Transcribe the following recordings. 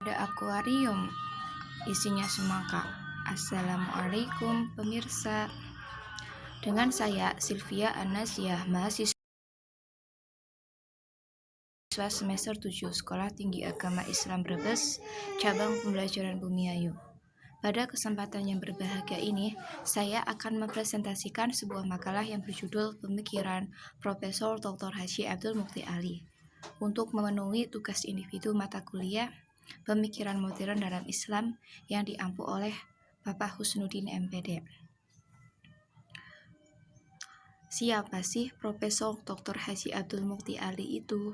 Ada akuarium, isinya semangka. Assalamualaikum pemirsa. Dengan saya Sylvia Anasia, mahasiswa semester 7 Sekolah Tinggi Agama Islam Brebes, cabang pembelajaran Bumiayu. Pada kesempatan yang berbahagia ini, saya akan mempresentasikan sebuah makalah yang berjudul Pemikiran Profesor Dr. Haji Abdul Mukti Ali untuk memenuhi tugas individu mata kuliah Pemikiran Modern dalam Islam yang diampu oleh Bapak Husnuddin MPD. Siapa sih Profesor Dr. Haji Abdul Mukti Ali itu?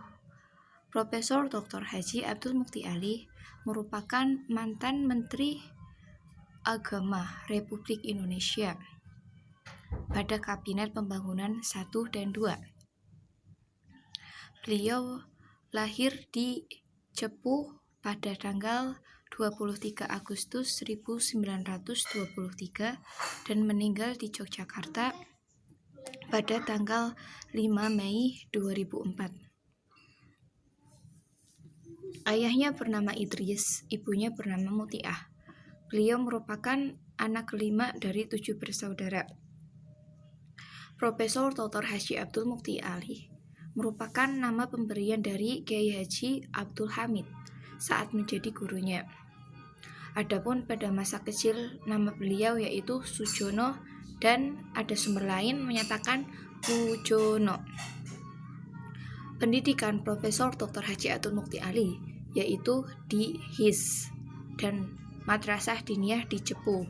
Profesor Dr. Haji Abdul Mukti Ali merupakan mantan Menteri Agama Republik Indonesia pada Kabinet Pembangunan 1 dan 2. Beliau lahir di Cepu pada tanggal 23 Agustus 1923 dan meninggal di Yogyakarta pada tanggal 5 Mei 2004. Ayahnya bernama Idris, ibunya bernama Mutiah. Beliau merupakan anak kelima dari 7 bersaudara. Profesor Dr. Haji Abdul Mukti Ali merupakan nama pemberian dari Kiai Haji Abdul Hamid saat menjadi gurunya. Adapun pada masa kecil nama beliau yaitu Sujono dan ada sumber lain menyatakan Pujono. Pendidikan Profesor Dr. Haji Abdul Mukti Ali yaitu di HIS dan Madrasah Diniyah di Cepu.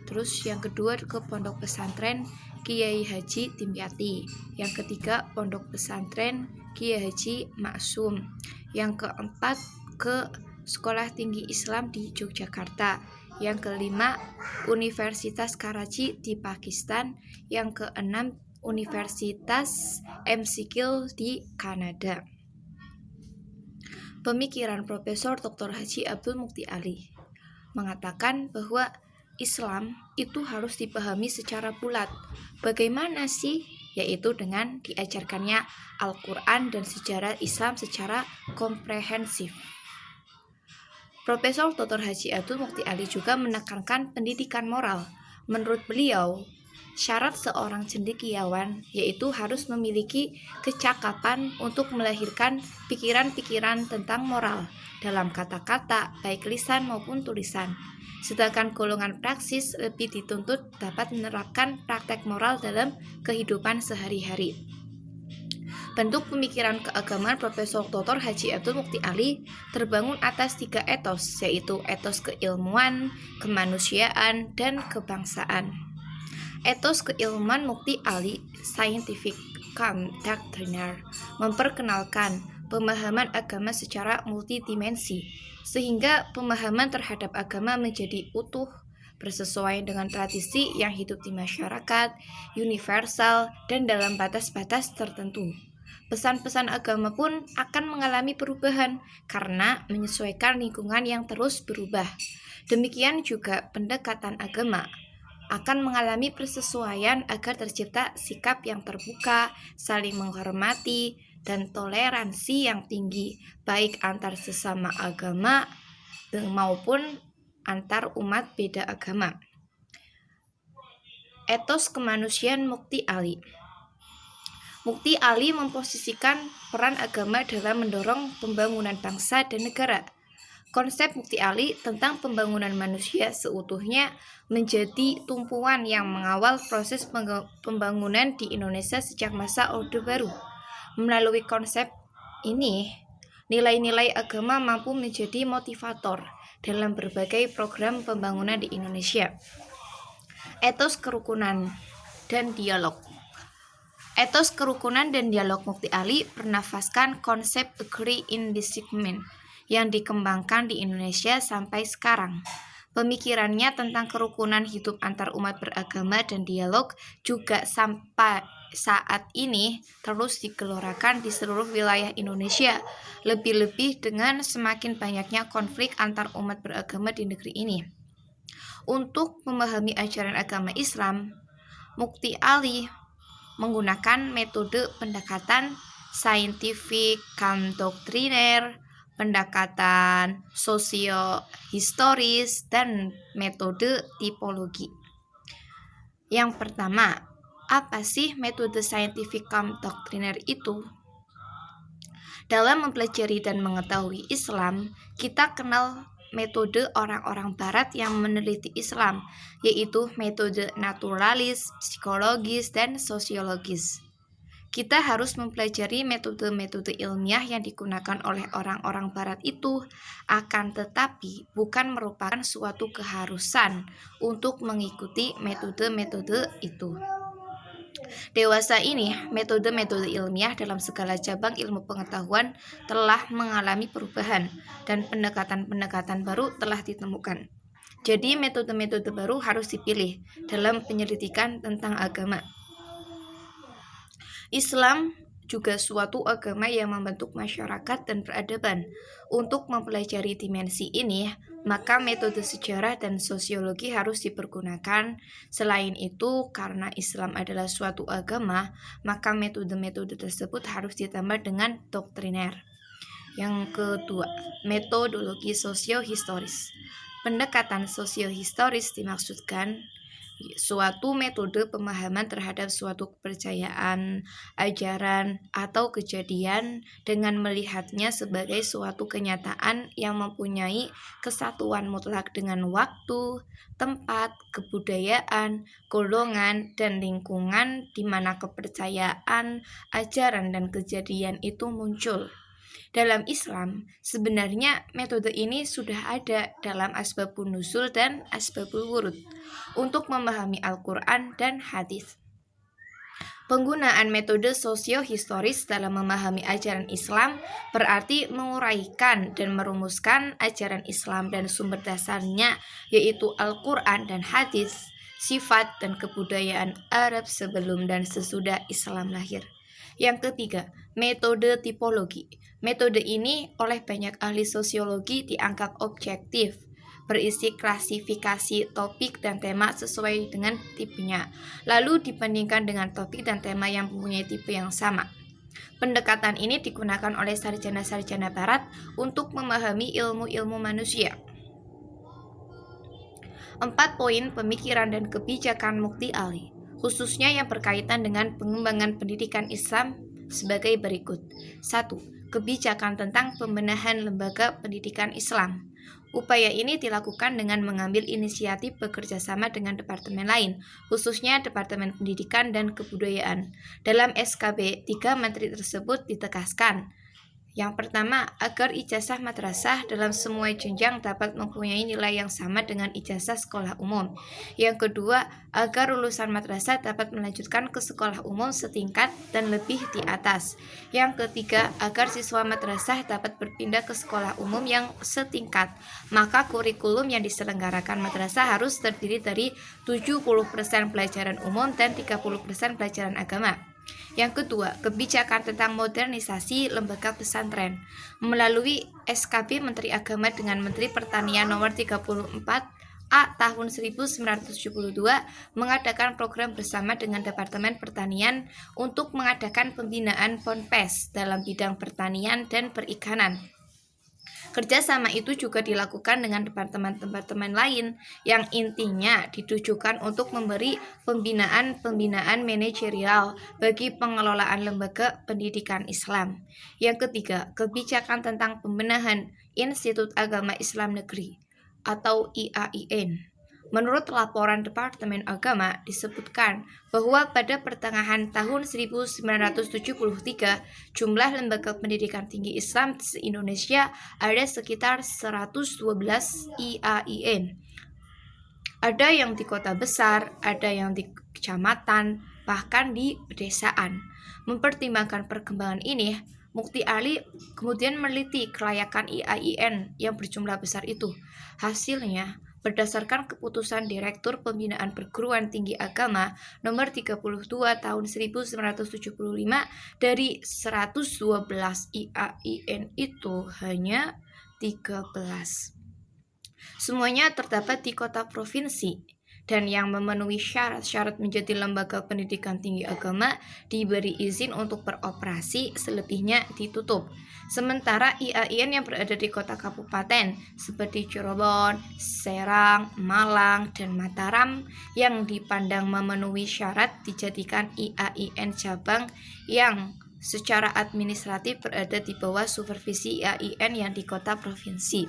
Terus yang kedua ke Pondok Pesantren Kiai Haji Dimyati. Yang ketiga Pondok Pesantren Kiai Haji Maksum. Yang keempat ke Sekolah Tinggi Islam di Yogyakarta. Yang kelima Universitas Karachi di Pakistan. Yang keenam Universitas McGill di Kanada. Pemikiran Profesor Dr. Haji Abdul Mukti Ali mengatakan bahwa Islam itu harus dipahami secara bulat. Bagaimana sih? Yaitu dengan diajarkannya Al-Quran dan sejarah Islam secara komprehensif. Profesor Dr. Haji Abdul Mukti Ali juga menekankan pendidikan moral. Menurut beliau, syarat seorang cendekiawan yaitu harus memiliki kecakapan untuk melahirkan pikiran-pikiran tentang moral dalam kata-kata, baik lisan maupun tulisan. Sedangkan golongan praksis lebih dituntut dapat menerapkan praktek moral dalam kehidupan sehari-hari. Bentuk pemikiran keagamaan Profesor Dr. Haji Abdul Mukti Ali terbangun atas 3 etos, yaitu etos keilmuan, kemanusiaan, dan kebangsaan. Etos keilmuan Mukti Ali, Scientific Doctriner, memperkenalkan pemahaman agama secara multidimensi, sehingga pemahaman terhadap agama menjadi utuh, bersesuaian dengan tradisi yang hidup di masyarakat, universal, dan dalam batas-batas tertentu. Pesan-pesan agama pun akan mengalami perubahan karena menyesuaikan lingkungan yang terus berubah. Demikian juga pendekatan agama akan mengalami persesuaian agar tercipta sikap yang terbuka, saling menghormati, dan toleransi yang tinggi, baik antar sesama agama maupun antar umat beda agama. Etos kemanusiaan Mukti Ali. Mukti Ali memposisikan peran agama dalam mendorong pembangunan bangsa dan negara. Konsep Mukti Ali tentang pembangunan manusia seutuhnya menjadi tumpuan yang mengawal proses pembangunan di Indonesia sejak masa Orde Baru. Melalui konsep ini, nilai-nilai agama mampu menjadi motivator dalam berbagai program pembangunan di Indonesia. Etos kerukunan dan dialog. Etos kerukunan dan dialog Mukti Ali bernafaskan konsep agree in disagreement yang dikembangkan di Indonesia sampai sekarang. Pemikirannya tentang kerukunan hidup antar umat beragama dan dialog juga sampai saat ini terus digelorakan di seluruh wilayah Indonesia, lebih-lebih dengan semakin banyaknya konflik antar umat beragama di negeri ini. Untuk memahami ajaran agama Islam, Mukti Ali menggunakan metode pendekatan scientific doctriner, pendekatan sosiohistoris, dan metode tipologi. Yang pertama, apa sih metode scientific come doctriner itu? Dalam mempelajari dan mengetahui Islam, kita kenal metode orang-orang barat yang meneliti Islam, yaitu metode naturalis, psikologis, dan sosiologis. Kita harus mempelajari metode-metode ilmiah yang digunakan oleh orang-orang barat itu, akan tetapi bukan merupakan suatu keharusan untuk mengikuti metode-metode itu. Dewasa ini, metode-metode ilmiah dalam segala cabang ilmu pengetahuan telah mengalami perubahan dan pendekatan-pendekatan baru telah ditemukan. Jadi metode-metode baru harus dipilih dalam penyelidikan tentang agama. Islam juga suatu agama yang membentuk masyarakat dan peradaban. Untuk mempelajari dimensi ini, maka metode sejarah dan sosiologi harus dipergunakan. Selain itu, karena Islam adalah suatu agama, maka metode-metode tersebut harus ditambah dengan doktriner. Yang kedua, metodologi sosiohistoris. Pendekatan sosiohistoris dimaksudkan suatu metode pemahaman terhadap suatu kepercayaan, ajaran, atau kejadian dengan melihatnya sebagai suatu kenyataan yang mempunyai kesatuan mutlak dengan waktu, tempat, kebudayaan, golongan, dan lingkungan di mana kepercayaan, ajaran, dan kejadian itu muncul. Dalam Islam, sebenarnya metode ini sudah ada dalam Asbabun Nuzul dan Asbabul Wurud untuk memahami Al-Quran dan hadis. Penggunaan metode sosiohistoris dalam memahami ajaran Islam berarti menguraikan dan merumuskan ajaran Islam dan sumber dasarnya, yaitu Al-Quran dan hadis, sifat dan kebudayaan Arab sebelum dan sesudah Islam lahir. Yang ketiga, metode tipologi. Metode ini oleh banyak ahli sosiologi dianggap objektif, berisi klasifikasi topik dan tema sesuai dengan tipenya, lalu dibandingkan dengan topik dan tema yang mempunyai tipe yang sama. Pendekatan ini digunakan oleh sarjana-sarjana barat untuk memahami ilmu-ilmu manusia. 4 poin pemikiran dan kebijakan Mukti Ali, khususnya yang berkaitan dengan pengembangan pendidikan Islam sebagai berikut. 1. Kebijakan tentang pembenahan lembaga pendidikan Islam. Upaya ini dilakukan dengan mengambil inisiatif bekerja sama dengan departemen lain, khususnya Departemen Pendidikan dan Kebudayaan. Dalam SKB 3 menteri tersebut ditegaskan, yang pertama, agar ijazah madrasah dalam semua jenjang dapat mempunyai nilai yang sama dengan ijazah sekolah umum. Yang kedua, agar lulusan madrasah dapat melanjutkan ke sekolah umum setingkat dan lebih di atas. Yang ketiga, agar siswa madrasah dapat berpindah ke sekolah umum yang setingkat. Maka kurikulum yang diselenggarakan madrasah harus terdiri dari 70% pelajaran umum dan 30% pelajaran agama. Yang kedua, kebijakan tentang modernisasi lembaga pesantren. Melalui SKB Menteri Agama dengan Menteri Pertanian nomor 34 A tahun 1972 mengadakan program bersama dengan Departemen Pertanian untuk mengadakan pembinaan ponpes dalam bidang pertanian dan perikanan. Kerjasama itu juga dilakukan dengan departemen-departemen lain yang intinya ditujukan untuk memberi pembinaan manajerial bagi pengelolaan lembaga pendidikan Islam. Yang ketiga, kebijakan tentang pembenahan Institut Agama Islam Negeri atau IAIN. Menurut laporan Departemen Agama disebutkan bahwa pada pertengahan tahun 1973 jumlah lembaga pendidikan tinggi Islam di Indonesia ada sekitar 112 IAIN. Ada yang di kota besar, ada yang di kecamatan, bahkan di pedesaan. Mempertimbangkan perkembangan ini, Mukti Ali kemudian meneliti kelayakan IAIN yang berjumlah besar itu. Hasilnya, berdasarkan keputusan Direktur Pembinaan Perguruan Tinggi Agama nomor 32 tahun 1975, dari 112 IAIN itu hanya 13. Semuanya terdapat di kota provinsi. dan yang memenuhi syarat-syarat menjadi lembaga pendidikan tinggi agama diberi izin untuk beroperasi, selebihnya ditutup. Sementara IAIN yang berada di kota kabupaten seperti Cirebon, Serang, Malang, dan Mataram yang dipandang memenuhi syarat dijadikan IAIN cabang yang secara administratif berada di bawah supervisi IAIN yang di kota provinsi.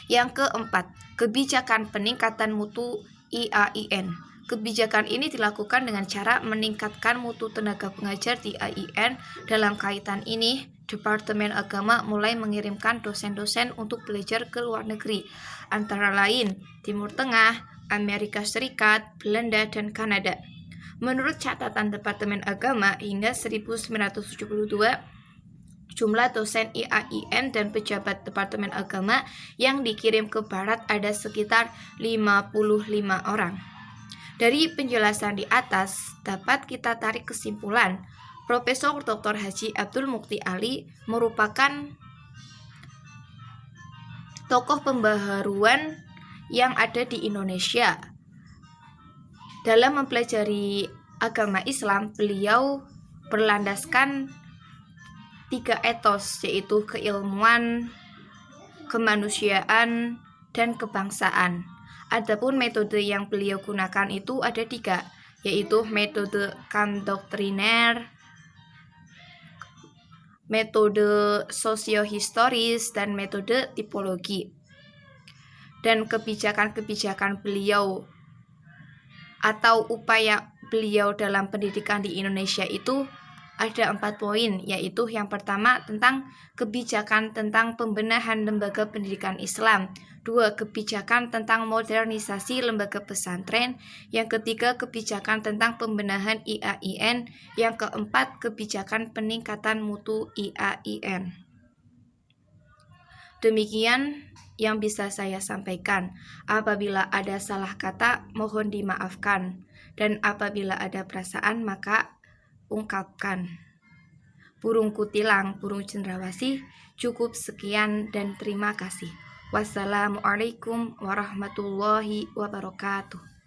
Yang keempat, kebijakan peningkatan mutu IAIN. Kebijakan ini dilakukan dengan cara meningkatkan mutu tenaga pengajar di IAIN. Dalam kaitan ini, Departemen Agama mulai mengirimkan dosen-dosen untuk belajar ke luar negeri, antara lain Timur Tengah, Amerika Serikat, Belanda, dan Kanada. Menurut catatan Departemen Agama, hingga 1972, jumlah dosen IAIN dan pejabat Departemen Agama yang dikirim ke Barat ada sekitar 55 orang. Dari penjelasan di atas, dapat kita tarik kesimpulan, Profesor Dr. Haji Abdul Mukti Ali merupakan tokoh pembaharuan yang ada di Indonesia. Dalam mempelajari agama Islam, beliau berlandaskan 3 etos, yaitu keilmuan, kemanusiaan, dan kebangsaan. Adapun metode yang beliau gunakan itu ada 3, yaitu metode kant-doktriner, metode sosiohistoris, dan metode tipologi. Dan kebijakan-kebijakan beliau atau upaya beliau dalam pendidikan di Indonesia itu ada 4 poin, yaitu yang pertama tentang kebijakan tentang pembenahan lembaga pendidikan Islam, 2 kebijakan tentang modernisasi lembaga pesantren, yang ketiga kebijakan tentang pembenahan IAIN, yang keempat kebijakan peningkatan mutu IAIN. Demikian yang bisa saya sampaikan. Apabila ada salah kata, mohon dimaafkan, dan apabila ada perasaan maka ungkapkan. Burung kutilang, burung cendrawasih. Cukup sekian dan terima kasih. Wassalamualaikum warahmatullahi wabarakatuh.